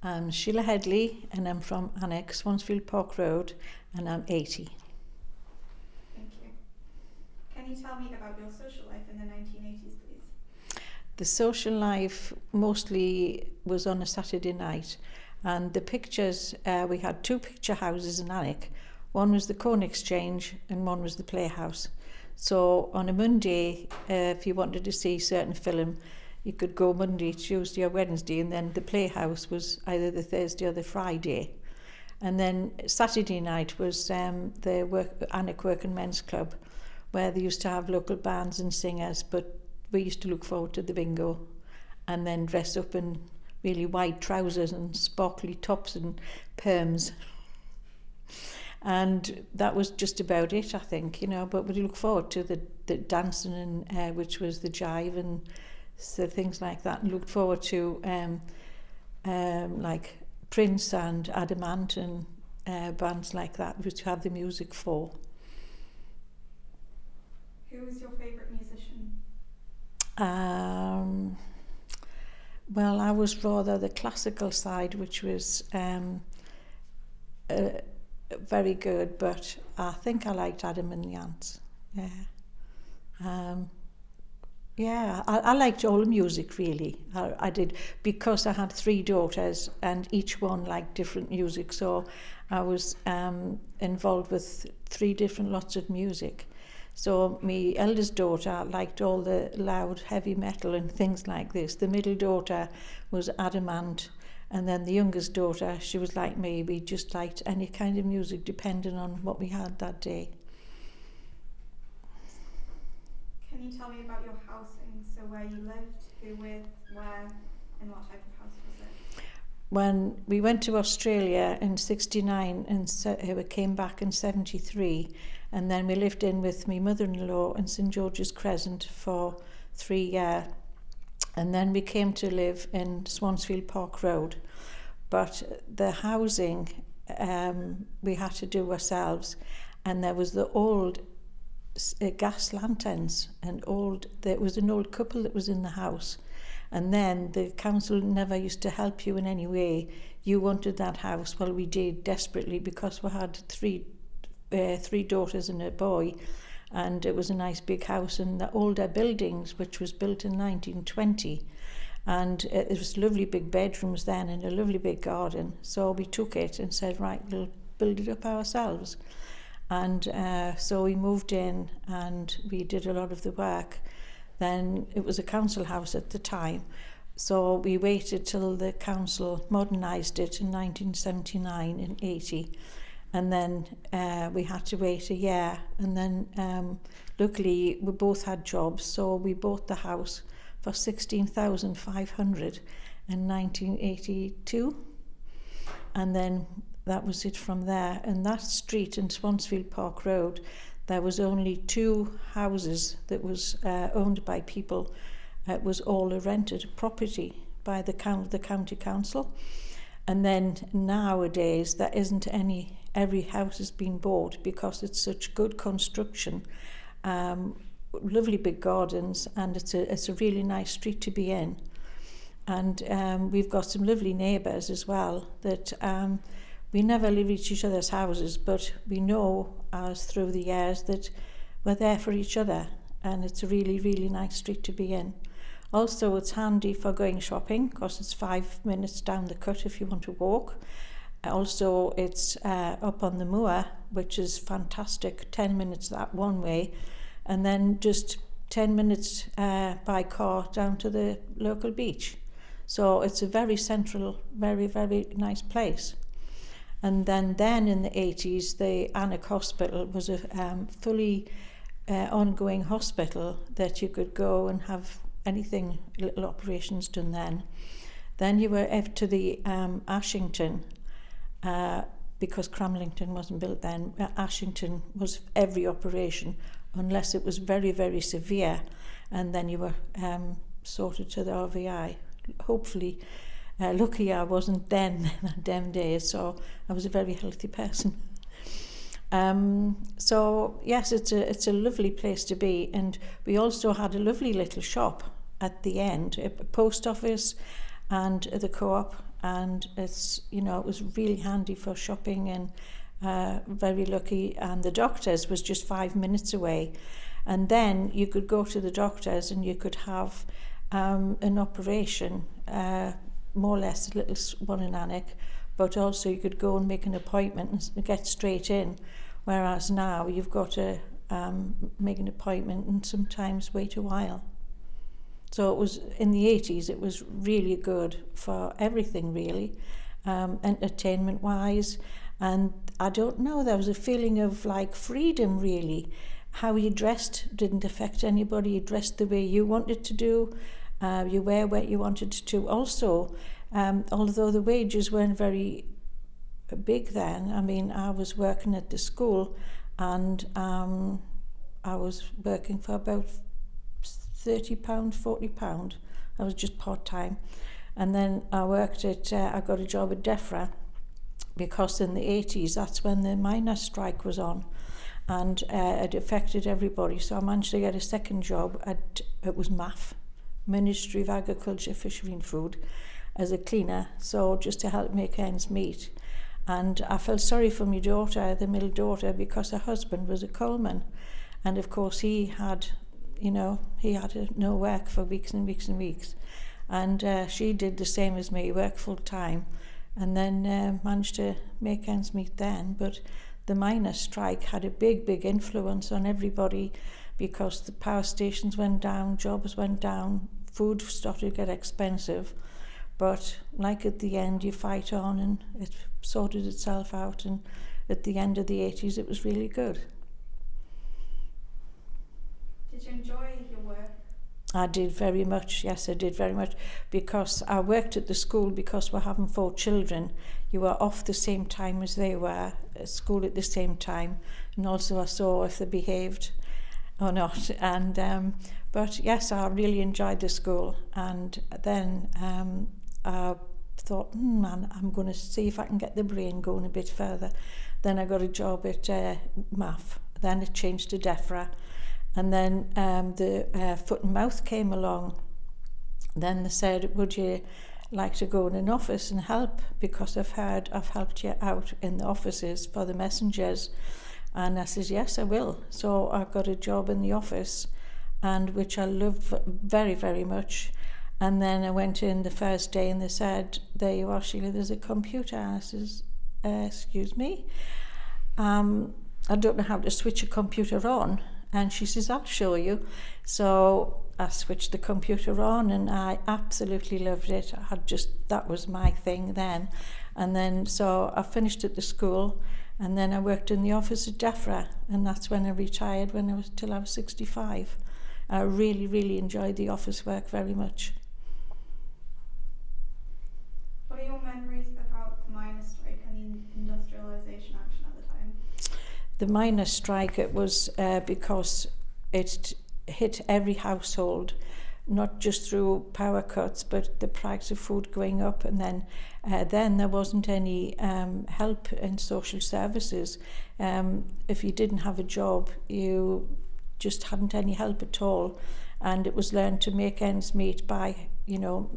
I'm Sheila Hedley and I'm from Annex, Swansfield Park Road, and I'm 80. Thank you. Can you tell me about your social life in the 1980s, please? The social life mostly was on a Saturday night, and the pictures, we had 2 picture houses in Alnwick. One was the Corn Exchange and one was the Playhouse. So on a Monday, if you wanted to see a certain film, you could go Monday, Tuesday or Wednesday, and then the Playhouse was either the Thursday or the Friday. And then Saturday night was the Alnwick Working Men's Club, where they used to have local bands and singers, but we used to look forward to the bingo and then dress up in really wide trousers and sparkly tops and perms. And that was just about it, I think, but we look forward to the dancing, and which was the jive and so things like that, and looked forward to like Prince and Adamant and bands like that, which have the music for. Who was your favourite musician? Well, I was rather the classical side, which was very good, but I think I liked Adam and the Ants. Yeah. I liked all the music, really. I did, because I had 3 daughters and each one liked different music, so I was involved with 3 different lots of music. So my eldest daughter liked all the loud heavy metal and things like this. The middle daughter was Adamant, and then the youngest daughter, she was like me. We just liked any kind of music depending on what we had that day. Can you tell me about your housing? So where you lived, who with, where, and what type of house was it? When we went to Australia in 69 and we came back in 73, and then we lived in with my mother-in-law in St George's Crescent for 3 years, and then we came to live in Swansfield Park Road. But the housing we had to do ourselves, and there was the old gas lanterns, and there was an old couple that was in the house, and then the council never used to help you in any way. You wanted that house. Well, we did desperately, because we had three daughters and a boy, and it was a nice big house in the older buildings, which was built in 1920, and it was lovely big bedrooms then and a lovely big garden. So we took it and said, right, we'll build it up ourselves. And so we moved in and we did a lot of the work. Then it was a council house at the time, so we waited till the council modernised it in 1979 and 80, and then we had to wait a year, and then luckily we both had jobs, so we bought the house for 16,500 in 1982, and then that was it from there. And that street in Swansfield Park Road, there was only 2 houses that was owned by people. It was all a rented property by the county council. And then nowadays there isn't any. Every house has been bought because it's such good construction, lovely big gardens, and it's a really nice street to be in. And we've got some lovely neighbours as well that we never live in each other's houses, but we know as through the years that we're there for each other, and it's a really, really nice street to be in. Also, it's handy for going shopping because it's 5 minutes down the cut if you want to walk. Also, it's up on the moor, which is fantastic, 10 minutes that one way, and then just 10 minutes by car down to the local beach. So it's a very central, very, very nice place. And then in the 80s, the Alnwick Hospital was a fully ongoing hospital that you could go and have anything, little operations done then. Then you were to the Ashington, because Cramlington wasn't built then. Ashington was every operation, unless it was very, very severe, and then you were sorted to the RVI. Hopefully, lucky I wasn't then, them days, so I was a very healthy person. So yes, it's a lovely place to be, and we also had a lovely little shop at the end, a post office and the co-op, and it's, you know, it was really handy for shopping, and very lucky. And the doctor's was just 5 minutes away, and then you could go to the doctor's and you could have an operation, more or less a little one in Alnwick, but also you could go and make an appointment and get straight in, whereas now you've got to make an appointment and sometimes wait a while. So it was, in the 80s, it was really good for everything, really, entertainment-wise. And I don't know, there was a feeling of like freedom, really. How you dressed didn't affect anybody. You dressed the way you wanted to do. You wear what you wanted to. Also, although the wages weren't very big then, I mean, I was working at the school, and I was working for about £30, £40. I was just part-time. And then I worked at, I got a job at DEFRA, because in the 80s, that's when the miners' strike was on, and it affected everybody. So I managed to get a second job at, it was MAF, Ministry of Agriculture, Fishery and Food, as a cleaner, so just to help make ends meet. And I felt sorry for my daughter, the middle daughter, because her husband was a coalman. And of course he had, you know, he had no work for weeks and weeks and weeks. And she did the same as me, work full time, and then managed to make ends meet then. But the miners' strike had a big, big influence on everybody, because the power stations went down, jobs went down, food started to get expensive. But like at the end, you fight on, and it sorted itself out. And at the end of the 80s, it was really good. Did you enjoy your work? I did very much, yes, I did very much, because I worked at the school. Because we're having 4 children, you were off the same time as they were at school at the same time, and also I saw if they behaved or not. And but yes, I really enjoyed the school. And then I thought, man, I'm going to see if I can get the brain going a bit further. Then I got a job at MAF, then it changed to DEFRA. And then the foot and mouth came along. Then they said, would you like to go in an office and help? Because I've heard I've helped you out in the offices for the messengers. And I said, yes, I will. So I got a job in the office, and which I loved very, very much. And then I went in the first day, and they said, there you are, Sheila, there's a computer. And I says, excuse me? I don't know how to switch a computer on. And she says, I'll show you. So I switched the computer on, and I absolutely loved it. That was my thing then. And then, so I finished at the school, and then I worked in the office at DEFRA, and that's when I retired, till I was 65. I really, really enjoyed the office work very much. What are your memories about the miners' strike and the industrialisation action at the time? The miners' strike, it was because it hit every household, not just through power cuts, but the price of food going up. And then there wasn't any help in social services. If you didn't have a job, you just hadn't any help at all. And it was learned to make ends meet by, you know,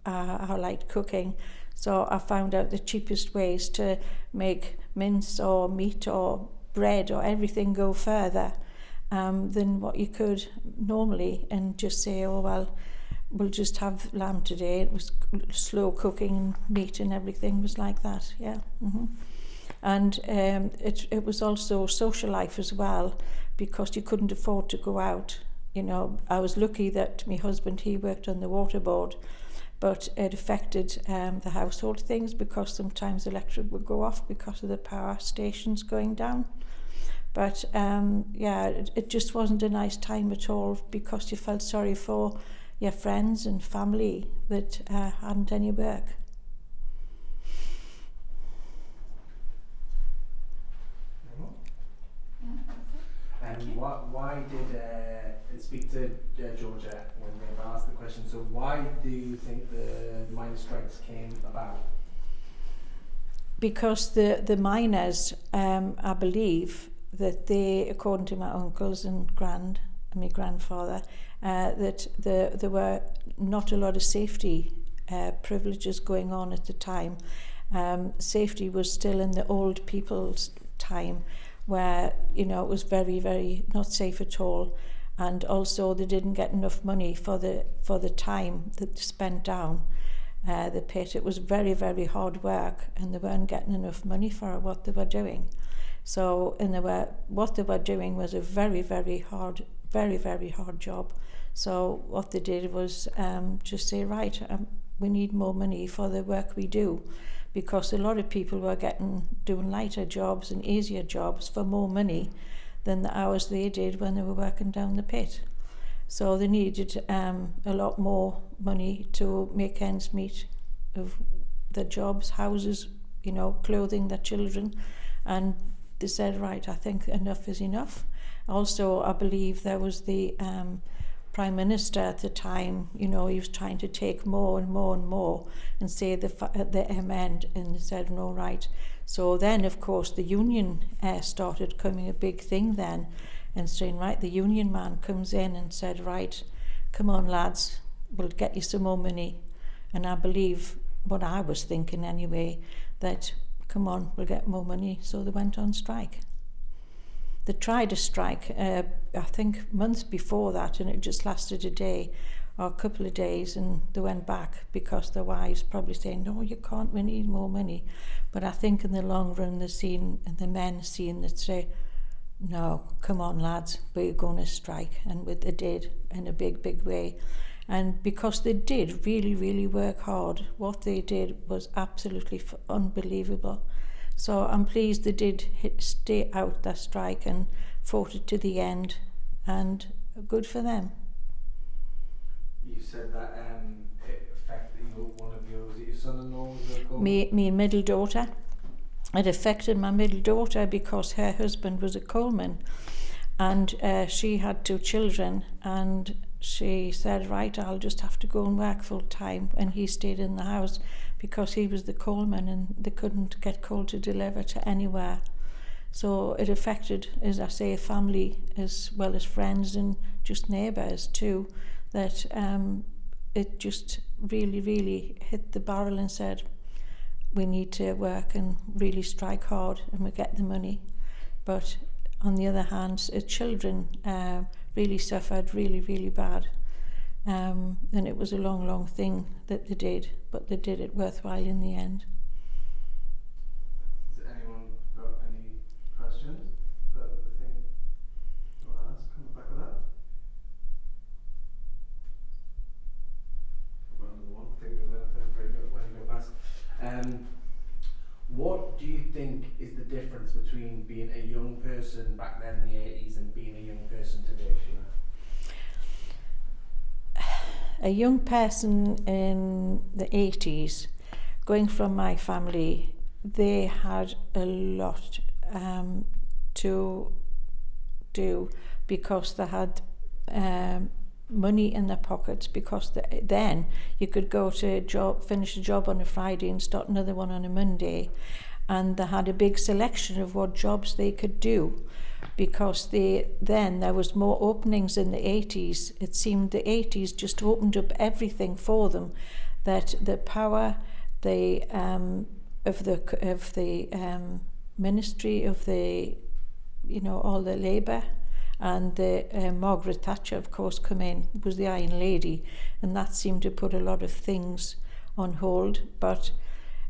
I liked cooking. So I found out the cheapest ways to make mince or meat or bread or everything go further than what you could normally, and just say, oh, well, we'll just have lamb today. It was slow cooking, and meat and everything was like that, yeah. Mm-hmm. And it was also social life as well, because you couldn't afford to go out. You know, I was lucky that my husband, he worked on the water board, but it affected the household things, because sometimes electric would go off because of the power stations going down. But it just wasn't a nice time at all, because you felt sorry for your friends and family that hadn't any work. And why did speak to Georgia when they asked the question? So why do you think the miners' strikes came about? Because the miners, I believe that they, according to my uncles and my grandfather, that there were not a lot of safety privileges going on at the time. Safety was still in the old people's time, where, you know, it was very, very not safe at all. And also they didn't get enough money for the time that they spent down the pit. It was very, very hard work, and they weren't getting enough money for what they were doing. So what they were doing was a very, very hard job. So what they did was just say, right, we need more money for the work we do, because a lot of people were doing lighter jobs and easier jobs for more money than the hours they did when they were working down the pit. So they needed a lot more money to make ends meet of their jobs, houses, you know, clothing their children. And they said, right, I think enough is enough. Also, I believe there was the Prime Minister at the time, you know, he was trying to take more and more and more and say the end, and they said, no, right. So then, of course, the union started coming a big thing then, and saying, right, the union man comes in and said, right, come on, lads, we'll get you some more money. And I believe, what I was thinking anyway, that, come on, we'll get more money. So they went on strike. They tried a strike, I think, months before that, and it just lasted a day or a couple of days, and they went back because their wives probably saying, no, you can't, we need more money. But I think in the long run, the men seen that say, no, come on, lads, we're going to strike. And they did in a big, big way. And because they did really, really work hard, what they did was absolutely unbelievable. So I'm pleased they did stay out that strike and fought it to the end, and good for them. You said that it affected one of your son-in-law? Me middle daughter. It affected my middle daughter because her husband was a coalman, and she had 2 children, and she said, right, I'll just have to go and work full time, and he stayed in the house because he was the coalman and they couldn't get coal to deliver to anywhere. So it affected, as I say, family as well as friends and just neighbours too, that it just really, really hit the barrel and said, we need to work and really strike hard and we get the money. But on the other hand, children really suffered really, really bad. And it was a long, long thing that they did, but they did it worthwhile in the end. Has anyone got any questions that they think you want to ask on the back of that? I've got another one. Think of anything very good when you go past. What do you think is the difference between being a young person back then in the 80s and being a young person today, Sheila? A young person in the 80s, going from my family, they had a lot to do because they had money in their pockets, because then you could go to a job, finish a job on a Friday and start another one on a Monday, and they had a big selection of what jobs they could do, because then there was more openings in the 80s. It seemed the 80s just opened up everything for them, that the power of the ministry of the, you know, all the Labour, and the Margaret Thatcher, of course, come in, was the Iron Lady, and that seemed to put a lot of things on hold. But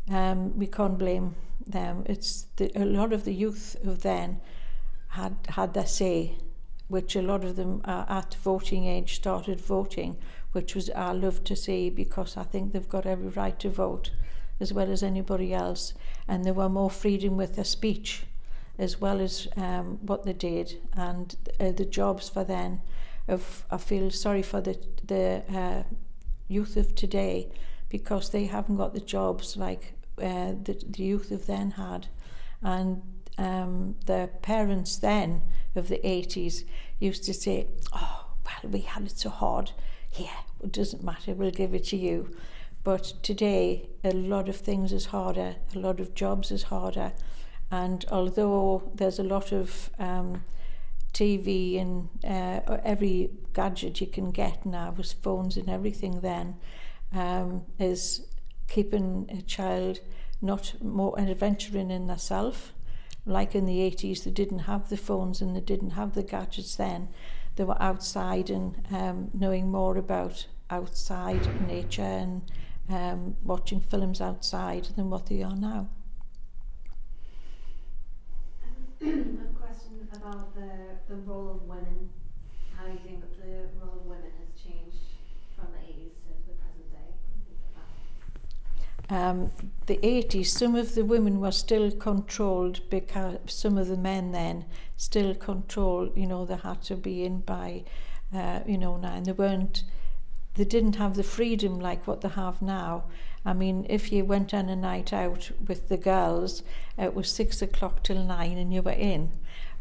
we can't blame them. It's a lot of the youth of then had their say, which a lot of them at voting age started voting, which was I love to see, because I think they've got every right to vote as well as anybody else, and there were more freedom with their speech as well as what they did, and the jobs for then. I feel sorry for the youth of today, because they haven't got the jobs like the youth of then had. And the parents then of the 80s used to say, oh, well, we had it so hard. Yeah, it doesn't matter, we'll give it to you. But today, a lot of things is harder, a lot of jobs is harder. And although there's a lot of TV and every gadget you can get now, with phones and everything then, is keeping a child not more adventuring in themselves. Like in the 80s, they didn't have the phones and they didn't have the gadgets then. They were outside and knowing more about outside nature and watching films outside than what they are now. A question about the role of women. How do you think that the role of women has changed from the 80s to the present day? The 80s, some of the women were still controlled because some of the men then still controlled, you know, they had to be in by, 9. They didn't have the freedom like what they have now. I mean, if you went on a night out with the girls, it was 6 o'clock till 9 and you were in.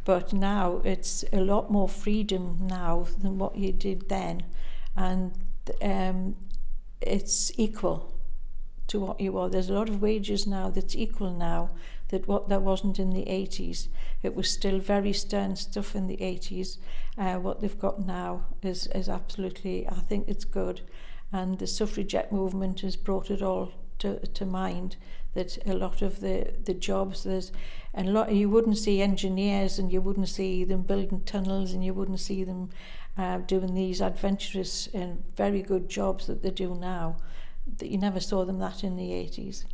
But now it's a lot more freedom now than what you did then. And it's equal to what you were. There's a lot of wages now that's equal now that what that wasn't in the 80s. It was still very stern stuff in the 80s. What they've got now is absolutely, I think it's good. And the suffragette movement has brought it all to mind, that a lot of the jobs, you wouldn't see engineers and you wouldn't see them building tunnels and you wouldn't see them doing these adventurous and very good jobs that they do now. That you never saw them that in the 80s.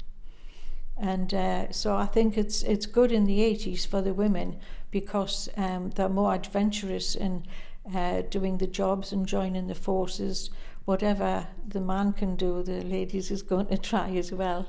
And so I think it's good in the 80s for the women because they're more adventurous in doing the jobs and joining the forces. Whatever the man can do, the ladies is going to try as well.